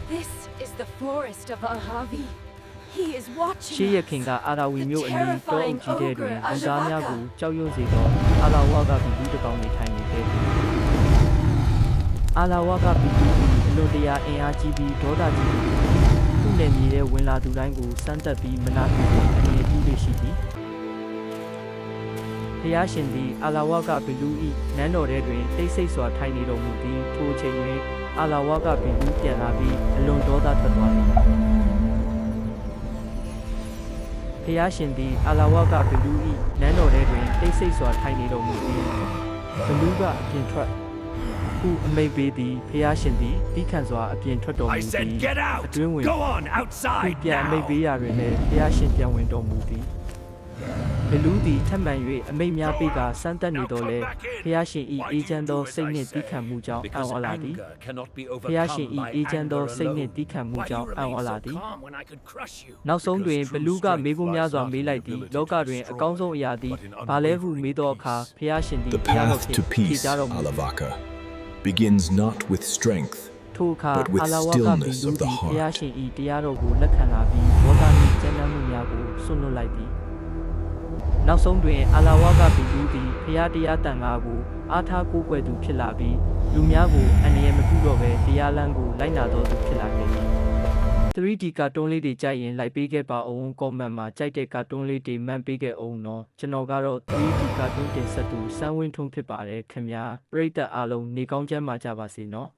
This is the forest of Alhavi. He is ရှေး watching ရ us. ခင်ကအာရာဝီမျိုးအနီးတောအုပ်ကြီးတဲ့တွင်လူသားများကိုကြောက်ရွံ့စေသောအာလာဝါကပြည်သူတစ်ကောင်နေထိုင်နေခဲ့သည်အာလာဝါကပြည်သူသည်အလွန်တရာအင်အားကြီးပြီးဒေါသကြီးသည်သူ့နယ်မြေထဲဝင်လာသူတိုင်းကိုစမ်းတက်ပြီးမနာပြုပြီးအနေပြုလေရှိသည်ဖျားရှင်သည်အာလာဝါကပြည်သူ၏နန်းတော်ထဲတွင်တိတ်ဆိတ်စွာထိုင်နေတော်မူပြီးထိုအချိန်တွင်အာလာဝါကပြည်သူပြန်လာပြီးအလွန်ဒေါသထွက်သွားသည်ဖျားရှင်သည်အာလာဝါကဘလူး၏နန်းတော်ထဲတွင်တိတ်ဆိတ်စွာထိုင်နေတော်မူပြီးဘလူးကအပြင်ထွက်ခုအမိတ်ပေးသည်ဖျားရှင်သည်တိခန့်စွာအပြင်ထွက်တော်မူ I သည် said get out! အတွင်းဝင် Go on ခု outside ပြန်အမိတ် now! ပေးရာတွင်လည်းဖျားရှင်ပြန်ဝင်တော်မူသည်ဘလူးသည်ထပ်မံ၍အမိတ်များပေးကစမ်းသပ်နေတော်လဲဖျားရှင်၏အေဂျင့်သောစိတ်နှင့်တိခန့်မှုကြောင့်အံ့ Because ဩလာသည် anger cannot be ဖျားရှင် overcome ၏အေ by ဂျင့်သော anger စိတ်နှင့် alone. တိခန့်မှု Why do ကြော you င့်အံ့ remain ဩလာ so သည် calm when I could crush you? နောက်ဆုံးတွင် Because ဘလူးက true မေးခွန်းများစွာ strength မေးလိုက် lies သည် not in လောကတွင် ability အ to ကောင်းဆုံးအရာသည် destroy, but in ဘာလဲဟုမေးသော unwavering အခါ peace. ဖျားရှင်သည် The ဖျားတော် path ဖြင့် to ဖြေ peace, ကြားတော်မူသည် Alavaka, begins not with strength, ထိုအခါ but with အာလာဝါက stillness ပြည်သူ of the သည်ဖျား heart. ရှင်၏တရားတော်ကိုလက်ခံလာပြီးဒေါသနှင့်ကြမ်းတမ်းမှုများကိုဆွန့်လွတ်လိုက်သည်နောက်ဆုံးတွင်အာလာဝါကပြည်သူသည်ဖျားတရားတန်ခါကိုအားထားကိုးကွယ်သူဖြစ်လာပြီးလူများကိုအန္တရာယ်မပြုတော့ဘဲတရားလမ်းကိုလိုက်နာတော်သူဖြစ်လာခဲ့သည် 3D ကာတွန်းလေးတွေကြိုက်ရင်လိုက်ပေးခဲ့ပါအောင် comment မှာကြိုက်တဲ့ကာတွန်းလေးတွေမှန်ပေးခဲ့အောင်နော်ကျွန်တော်ကတော့ 3D ကာတွန်းတင်ဆက်သူစမ်းဝင်းထွန်းဖြစ်ပါတယ်ခင်ဗျာပရိသတ်အားလုံးနေကောင်းချမ်းပါကြပါစေနော်